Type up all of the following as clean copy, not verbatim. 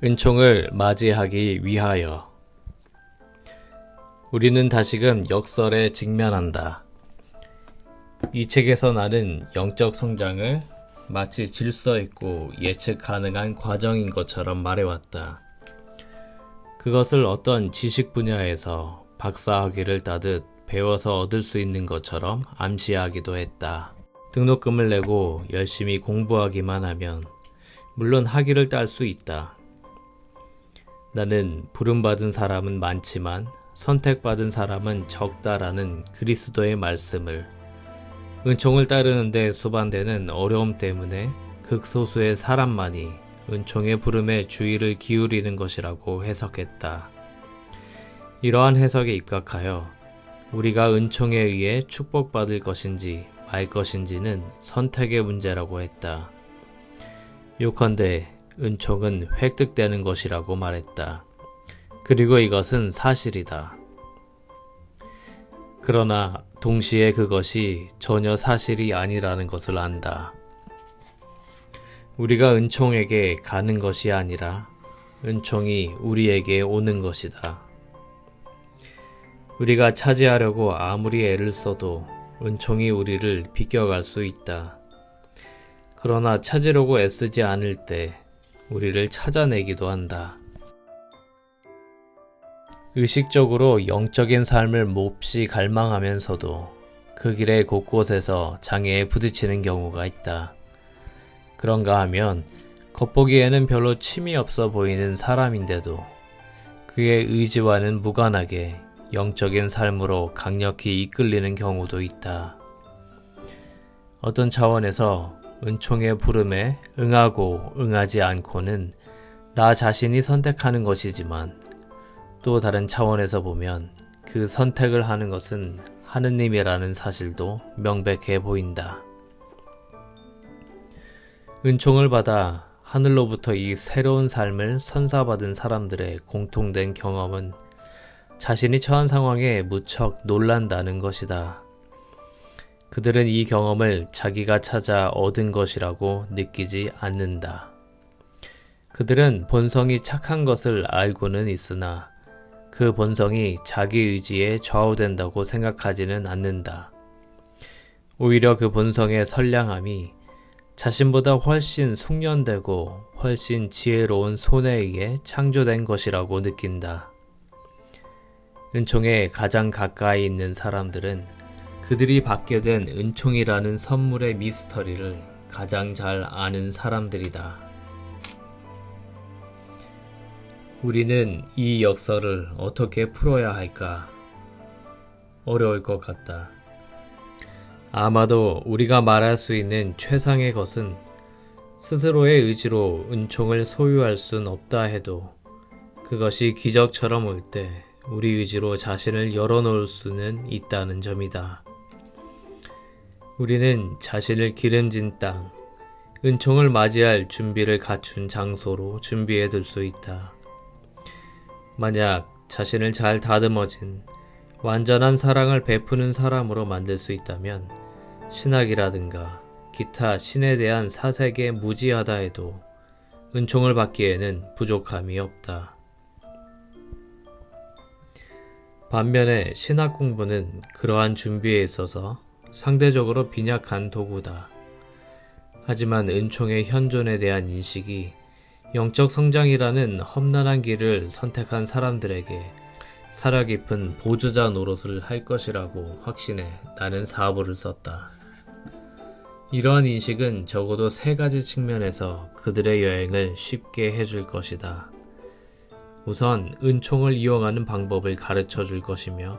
은총을 맞이하기 위하여. 우리는 다시금 역설에 직면한다. 이 책에서 나는 영적 성장을 마치 질서 있고 예측 가능한 과정인 것처럼 말해왔다. 그것을 어떤 지식 분야에서 박사학위를 따듯 배워서 얻을 수 있는 것처럼 암시하기도 했다. 등록금을 내고 열심히 공부하기만 하면 물론 학위를 딸 수 있다. 나는 부름받은 사람은 많지만 선택받은 사람은 적다라는 그리스도의 말씀을 은총을 따르는데 수반되는 어려움 때문에 극소수의 사람만이 은총의 부름에 주의를 기울이는 것이라고 해석했다. 이러한 해석에 입각하여 우리가 은총에 의해 축복받을 것인지 말 것인지는 선택의 문제라고 했다. 요컨대 은총은 획득되는 것이라고 말했다. 그리고 이것은 사실이다. 그러나 동시에 그것이 전혀 사실이 아니라는 것을 안다. 우리가 은총에게 가는 것이 아니라 은총이 우리에게 오는 것이다. 우리가 차지하려고 아무리 애를 써도 은총이 우리를 비껴갈 수 있다. 그러나 찾으려고 애쓰지 않을 때 우리를 찾아내기도 한다. 의식적으로 영적인 삶을 몹시 갈망하면서도 그 길의 곳곳에서 장애에 부딪히는 경우가 있다. 그런가 하면 겉보기에는 별로 취미 없어 보이는 사람인데도 그의 의지와는 무관하게 영적인 삶으로 강력히 이끌리는 경우도 있다. 어떤 차원에서 은총의 부름에 응하고 응하지 않고는 나 자신이 선택하는 것이지만 또 다른 차원에서 보면 그 선택을 하는 것은 하느님이라는 사실도 명백해 보인다. 은총을 받아 하늘로부터 이 새로운 삶을 선사받은 사람들의 공통된 경험은 자신이 처한 상황에 무척 놀란다는 것이다. 그들은 이 경험을 자기가 찾아 얻은 것이라고 느끼지 않는다. 그들은 본성이 착한 것을 알고는 있으나 그 본성이 자기 의지에 좌우된다고 생각하지는 않는다. 오히려 그 본성의 선량함이 자신보다 훨씬 숙련되고 훨씬 지혜로운 손에 의해 창조된 것이라고 느낀다. 은총에 가장 가까이 있는 사람들은 그들이 받게 된 은총이라는 선물의 미스터리를 가장 잘 아는 사람들이다. 우리는 이 역설을 어떻게 풀어야 할까? 어려울 것 같다. 아마도 우리가 말할 수 있는 최상의 것은 스스로의 의지로 은총을 소유할 순 없다 해도 그것이 기적처럼 올 때 우리 의지로 자신을 열어놓을 수는 있다는 점이다. 우리는 자신을 기름진 땅, 은총을 맞이할 준비를 갖춘 장소로 준비해 둘 수 있다. 만약 자신을 잘 다듬어진 완전한 사랑을 베푸는 사람으로 만들 수 있다면 신학이라든가 기타 신에 대한 사색에 무지하다 해도 은총을 받기에는 부족함이 없다. 반면에 신학 공부는 그러한 준비에 있어서 상대적으로 빈약한 도구다. 하지만 은총의 현존에 대한 인식이 영적 성장이라는 험난한 길을 선택한 사람들에게 살아깊은 보조자 노릇을 할 것이라고 확신해 나는 사부를 썼다. 이러한 인식은 적어도 세 가지 측면에서 그들의 여행을 쉽게 해줄 것이다. 우선 은총을 이용하는 방법을 가르쳐 줄 것이며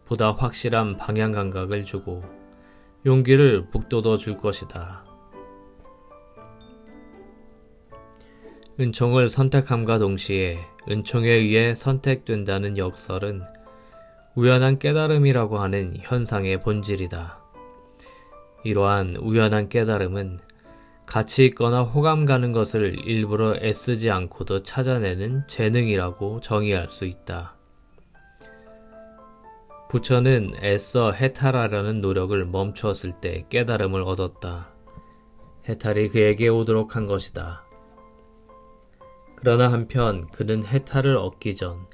보다 확실한 방향 감각을 주고 용기를 북돋워 줄 것이다. 은총을 선택함과 동시에 은총에 의해 선택된다는 역설은 우연한 깨달음이라고 하는 현상의 본질이다. 이러한 우연한 깨달음은 가치 있거나 호감 가는 것을 일부러 애쓰지 않고도 찾아내는 재능이라고 정의할 수 있다. 부처는 애써 해탈하려는 노력을 멈추었을 때 깨달음을 얻었다. 해탈이 그에게 오도록 한 것이다. 그러나 한편 그는 해탈을 얻기 전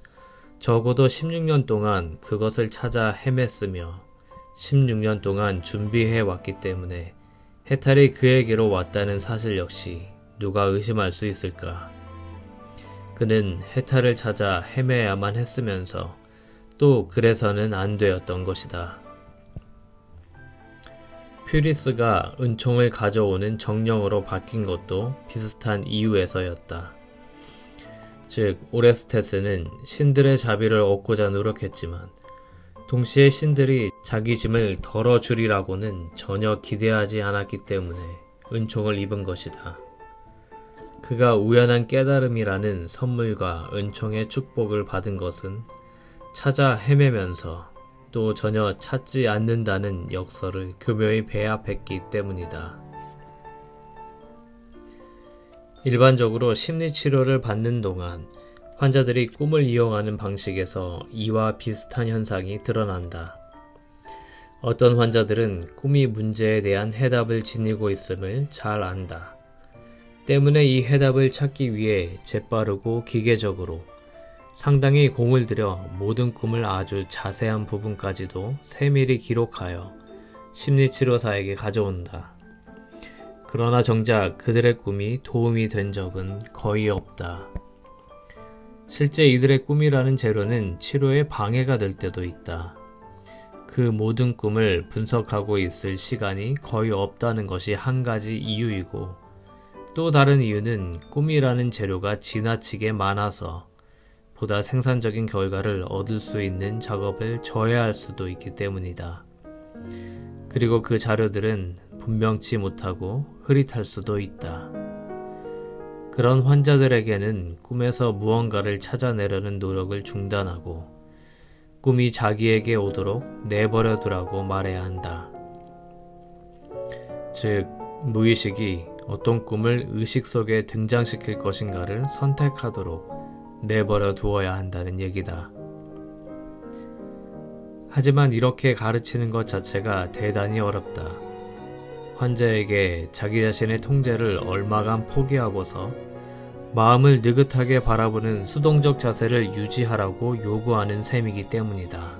적어도 16년 동안 그것을 찾아 헤맸으며 16년 동안 준비해 왔기 때문에 해탈이 그에게로 왔다는 사실 역시 누가 의심할 수 있을까? 그는 해탈을 찾아 헤매야만 했으면서 또 그래서는 안 되었던 것이다. 퓨리스가 은총을 가져오는 정령으로 바뀐 것도 비슷한 이유에서였다. 즉, 오레스테스는 신들의 자비를 얻고자 노력했지만 동시에 신들이 자기 짐을 덜어주리라고는 전혀 기대하지 않았기 때문에 은총을 입은 것이다. 그가 우연한 깨달음이라는 선물과 은총의 축복을 받은 것은 찾아 헤매면서 또 전혀 찾지 않는다는 역설을 교묘히 배합했기 때문이다. 일반적으로 심리치료를 받는 동안 환자들이 꿈을 이용하는 방식에서 이와 비슷한 현상이 드러난다. 어떤 환자들은 꿈이 문제에 대한 해답을 지니고 있음을 잘 안다. 때문에 이 해답을 찾기 위해 재빠르고 기계적으로 상당히 공을 들여 모든 꿈을 아주 자세한 부분까지도 세밀히 기록하여 심리치료사에게 가져온다. 그러나 정작 그들의 꿈이 도움이 된 적은 거의 없다. 실제 이들의 꿈이라는 재료는 치료에 방해가 될 때도 있다. 그 모든 꿈을 분석하고 있을 시간이 거의 없다는 것이 한 가지 이유이고, 또 다른 이유는 꿈이라는 재료가 지나치게 많아서 보다 생산적인 결과를 얻을 수 있는 작업을 저해할 수도 있기 때문이다. 그리고 그 자료들은 분명치 못하고 흐릿할 수도 있다. 그런 환자들에게는 꿈에서 무언가를 찾아내려는 노력을 중단하고 꿈이 자기에게 오도록 내버려 두라고 말해야 한다. 즉, 무의식이 어떤 꿈을 의식 속에 등장시킬 것인가를 선택하도록 내버려 두어야 한다는 얘기다. 하지만 이렇게 가르치는 것 자체가 대단히 어렵다. 환자에게 자기 자신의 통제를 얼마간 포기하고서 마음을 느긋하게 바라보는 수동적 자세를 유지하라고 요구하는 셈이기 때문이다.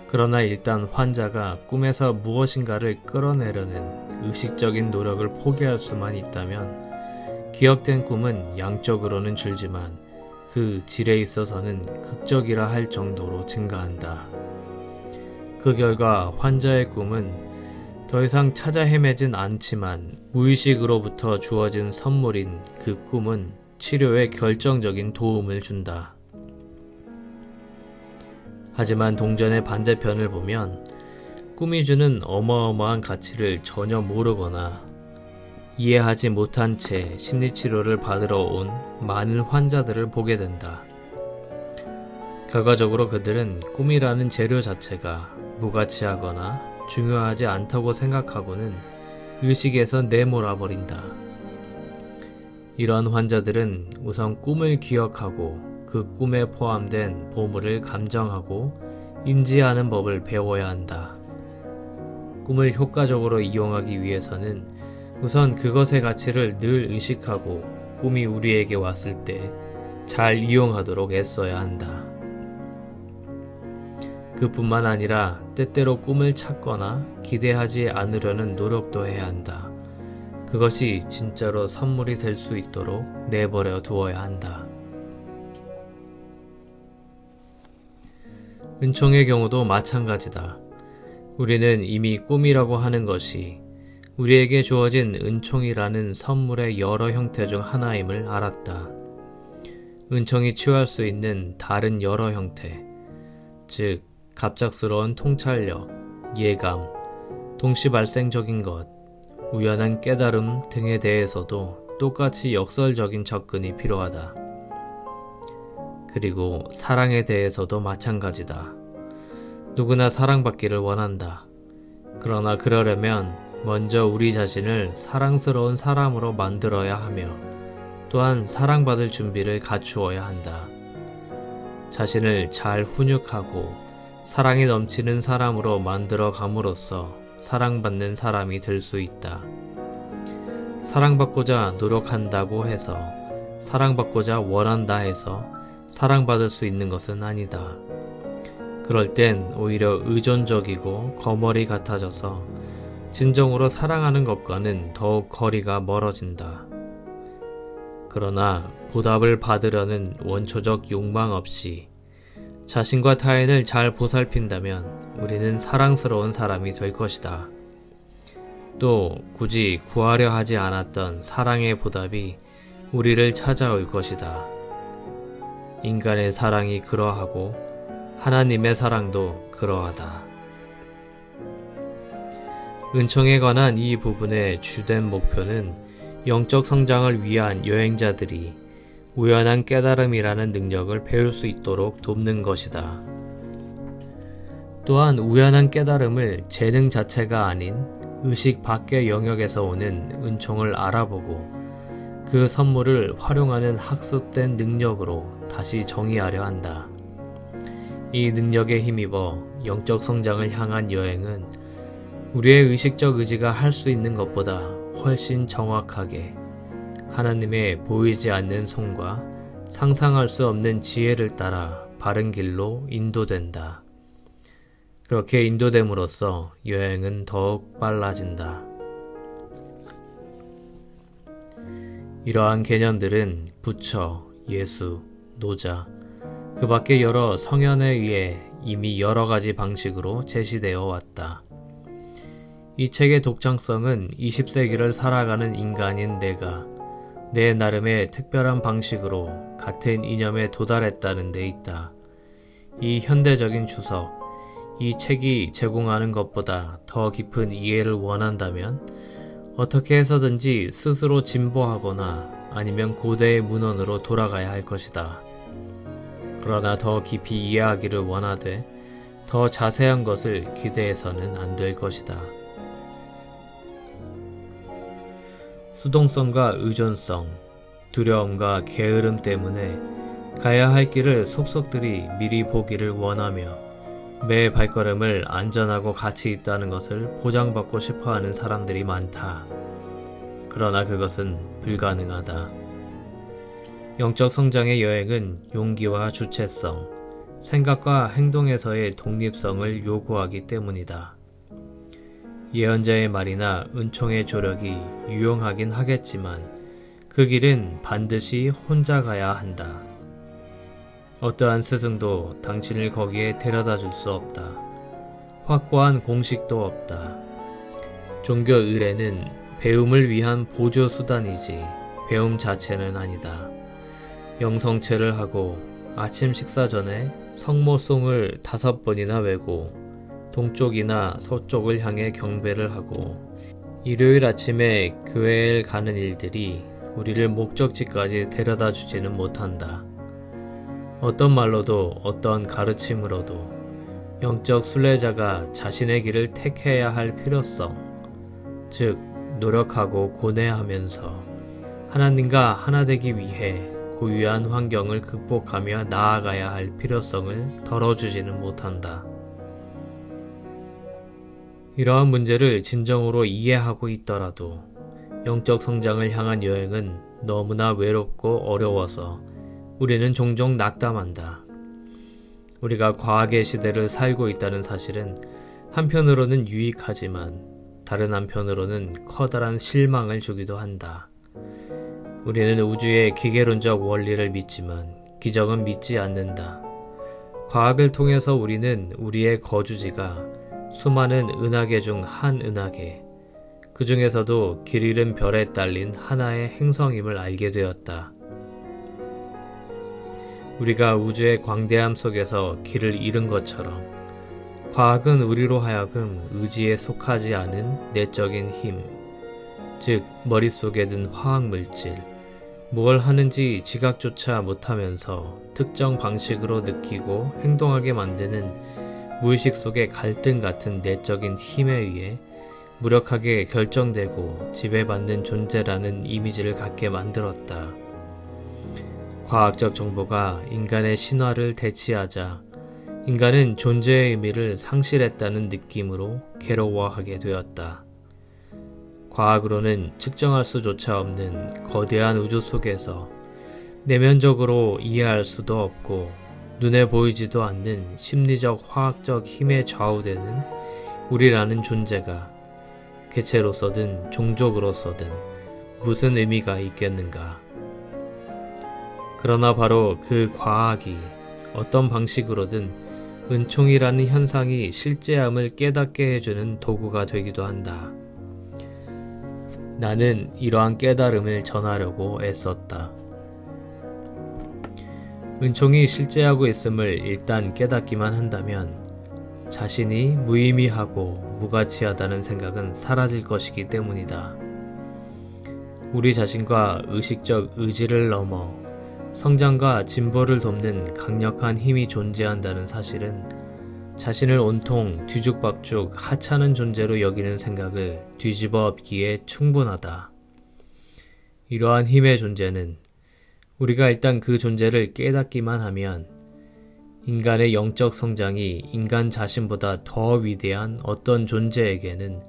그러나 일단 환자가 꿈에서 무엇인가를 끌어내려는 의식적인 노력을 포기할 수만 있다면 기억된 꿈은 양적으로는 줄지만 그 질에 있어서는 극적이라 할 정도로 증가한다. 그 결과 환자의 꿈은 더 이상 찾아 헤매진 않지만 무의식으로부터 주어진 선물인 그 꿈은 치료에 결정적인 도움을 준다. 하지만 동전의 반대편을 보면 꿈이 주는 어마어마한 가치를 전혀 모르거나 이해하지 못한 채 심리치료를 받으러 온 많은 환자들을 보게 된다. 결과적으로 그들은 꿈이라는 재료 자체가 무가치하거나 중요하지 않다고 생각하고는 의식에서 내몰아버린다. 이런 환자들은 우선 꿈을 기억하고 그 꿈에 포함된 보물을 감정하고 인지하는 법을 배워야 한다. 꿈을 효과적으로 이용하기 위해서는 우선 그것의 가치를 늘 의식하고 꿈이 우리에게 왔을 때 잘 이용하도록 애써야 한다. 그뿐만 아니라 때때로 꿈을 찾거나 기대하지 않으려는 노력도 해야 한다. 그것이 진짜로 선물이 될 수 있도록 내버려 두어야 한다. 은총의 경우도 마찬가지다. 우리는 이미 꿈이라고 하는 것이 우리에게 주어진 은총이라는 선물의 여러 형태 중 하나임을 알았다. 은총이 취할 수 있는 다른 여러 형태, 즉 갑작스러운 통찰력, 예감, 동시발생적인 것, 우연한 깨달음 등에 대해서도 똑같이 역설적인 접근이 필요하다. 그리고 사랑에 대해서도 마찬가지다. 누구나 사랑받기를 원한다. 그러나 그러려면 먼저 우리 자신을 사랑스러운 사람으로 만들어야 하며 또한 사랑받을 준비를 갖추어야 한다. 자신을 잘 훈육하고 사랑이 넘치는 사람으로 만들어 감으로써 사랑받는 사람이 될 수 있다. 사랑받고자 노력한다고 해서 사랑받고자 원한다 해서 사랑받을 수 있는 것은 아니다. 그럴 땐 오히려 의존적이고 거머리 같아져서 진정으로 사랑하는 것과는 더욱 거리가 멀어진다. 그러나 보답을 받으려는 원초적 욕망 없이 자신과 타인을 잘 보살핀다면 우리는 사랑스러운 사람이 될 것이다. 또 굳이 구하려 하지 않았던 사랑의 보답이 우리를 찾아올 것이다. 인간의 사랑이 그러하고 하나님의 사랑도 그러하다. 은총에 관한 이 부분의 주된 목표는 영적 성장을 위한 여행자들이 우연한 깨달음이라는 능력을 배울 수 있도록 돕는 것이다. 또한 우연한 깨달음을 재능 자체가 아닌 의식 밖의 영역에서 오는 은총을 알아보고 그 선물을 활용하는 학습된 능력으로 다시 정의하려 한다. 이 능력에 힘입어 영적 성장을 향한 여행은 우리의 의식적 의지가 할 수 있는 것보다 훨씬 정확하게 하나님의 보이지 않는 손과 상상할 수 없는 지혜를 따라 바른 길로 인도된다. 그렇게 인도됨으로써 여행은 더욱 빨라진다. 이러한 개념들은 부처, 예수, 노자, 그 밖의 여러 성현에 의해 이미 여러 가지 방식으로 제시되어 왔다. 이 책의 독창성은 20세기를 살아가는 인간인 내가 내 나름의 특별한 방식으로 같은 이념에 도달했다는 데 있다. 이 현대적인 주석, 이 책이 제공하는 것보다 더 깊은 이해를 원한다면 어떻게 해서든지 스스로 진보하거나 아니면 고대의 문헌으로 돌아가야 할 것이다. 그러나 더 깊이 이해하기를 원하되 더 자세한 것을 기대해서는 안 될 것이다. 수동성과 의존성, 두려움과 게으름 때문에 가야 할 길을 속속들이 미리 보기를 원하며 매 발걸음을 안전하고 가치 있다는 것을 보장받고 싶어하는 사람들이 많다. 그러나 그것은 불가능하다. 영적 성장의 여행은 용기와 주체성, 생각과 행동에서의 독립성을 요구하기 때문이다. 예언자의 말이나 은총의 조력이 유용하긴 하겠지만 그 길은 반드시 혼자 가야 한다. 어떠한 스승도 당신을 거기에 데려다 줄 수 없다. 확고한 공식도 없다. 종교 의례는 배움을 위한 보조 수단이지 배움 자체는 아니다. 영성체를 하고 아침 식사 전에 성모송을 5번이나 외고 동쪽이나 서쪽을 향해 경배를 하고 일요일 아침에 교회에 가는 일들이 우리를 목적지까지 데려다 주지는 못한다. 어떤 말로도 어떤 가르침으로도 영적 순례자가 자신의 길을 택해야 할 필요성, 즉 노력하고 고뇌하면서 하나님과 하나 되기 위해 고유한 환경을 극복하며 나아가야 할 필요성을 덜어주지는 못한다. 이러한 문제를 진정으로 이해하고 있더라도 영적 성장을 향한 여행은 너무나 외롭고 어려워서 우리는 종종 낙담한다. 우리가 과학의 시대를 살고 있다는 사실은 한편으로는 유익하지만 다른 한편으로는 커다란 실망을 주기도 한다. 우리는 우주의 기계론적 원리를 믿지만 기적은 믿지 않는다. 과학을 통해서 우리는 우리의 거주지가 수많은 은하계 중 한 은하계, 그 중에서도 길 잃은 별에 딸린 하나의 행성임을 알게 되었다. 우리가 우주의 광대함 속에서 길을 잃은 것처럼 과학은 우리로 하여금 의지에 속하지 않은 내적인 힘, 즉 머릿속에 든 화학물질, 뭘 하는지 지각조차 못하면서 특정 방식으로 느끼고 행동하게 만드는 무의식 속의 갈등 같은 내적인 힘에 의해 무력하게 결정되고 지배받는 존재라는 이미지를 갖게 만들었다. 과학적 정보가 인간의 신화를 대치하자 인간은 존재의 의미를 상실했다는 느낌으로 괴로워하게 되었다. 과학으로는 측정할 수조차 없는 거대한 우주 속에서 내면적으로 이해할 수도 없고 눈에 보이지도 않는 심리적 화학적 힘에 좌우되는 우리라는 존재가 개체로서든 종족으로서든 무슨 의미가 있겠는가. 그러나 바로 그 과학이 어떤 방식으로든 은총이라는 현상이 실제함을 깨닫게 해주는 도구가 되기도 한다. 나는 이러한 깨달음을 전하려고 애썼다. 은총이 실제하고 있음을 일단 깨닫기만 한다면 자신이 무의미하고 무가치하다는 생각은 사라질 것이기 때문이다. 우리 자신과 의식적 의지를 넘어 성장과 진보를 돕는 강력한 힘이 존재한다는 사실은 자신을 온통 뒤죽박죽 하찮은 존재로 여기는 생각을 뒤집어 엎기에 충분하다. 이러한 힘의 존재는 우리가 일단 그 존재를 깨닫기만 하면 인간의 영적 성장이 인간 자신보다 더 위대한 어떤 존재에게는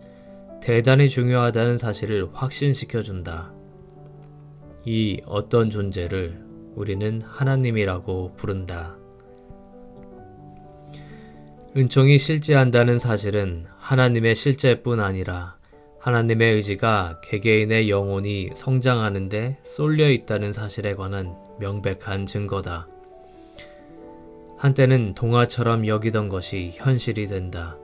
대단히 중요하다는 사실을 확신시켜준다. 이 어떤 존재를 우리는 하나님이라고 부른다. 은총이 실제한다는 사실은 하나님의 실제뿐 아니라 하나님의 의지가 개개인의 영혼이 성장하는 데 쏠려 있다는 사실에 관한 명백한 증거다. 한때는 동화처럼 여기던 것이 현실이 된다.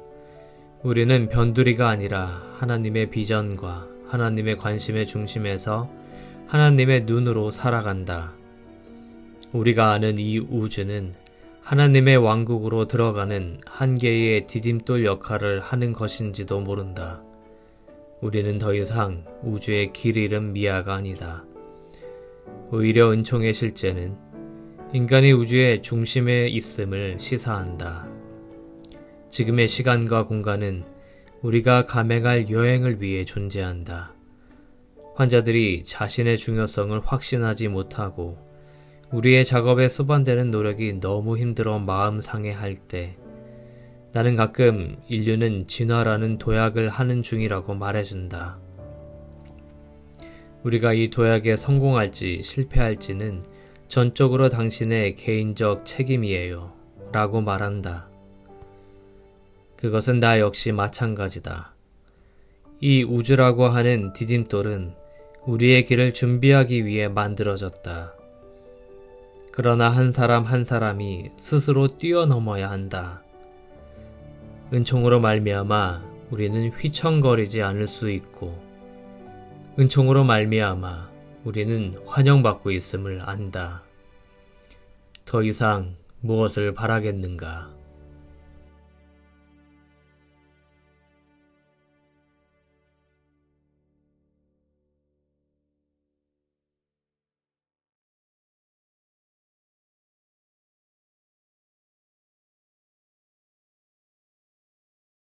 우리는 변두리가 아니라 하나님의 비전과 하나님의 관심의 중심에서 하나님의 눈으로 살아간다. 우리가 아는 이 우주는 하나님의 왕국으로 들어가는 한 개의 디딤돌 역할을 하는 것인지도 모른다. 우리는 더 이상 우주의 길 잃은 미아가 아니다. 오히려 은총의 실제는 인간이 우주의 중심에 있음을 시사한다. 지금의 시간과 공간은 우리가 감행할 여행을 위해 존재한다. 환자들이 자신의 중요성을 확신하지 못하고 우리의 작업에 수반되는 노력이 너무 힘들어 마음 상해할 때 나는 가끔 인류는 진화라는 도약을 하는 중이라고 말해준다. 우리가 이 도약에 성공할지 실패할지는 전적으로 당신의 개인적 책임이에요. 라고 말한다. 그것은 나 역시 마찬가지다. 이 우주라고 하는 디딤돌은 우리의 길을 준비하기 위해 만들어졌다. 그러나 한 사람 한 사람이 스스로 뛰어넘어야 한다. 은총으로 말미암아 우리는 휘청거리지 않을 수 있고 은총으로 말미암아 우리는 환영받고 있음을 안다. 더 이상 무엇을 바라겠는가?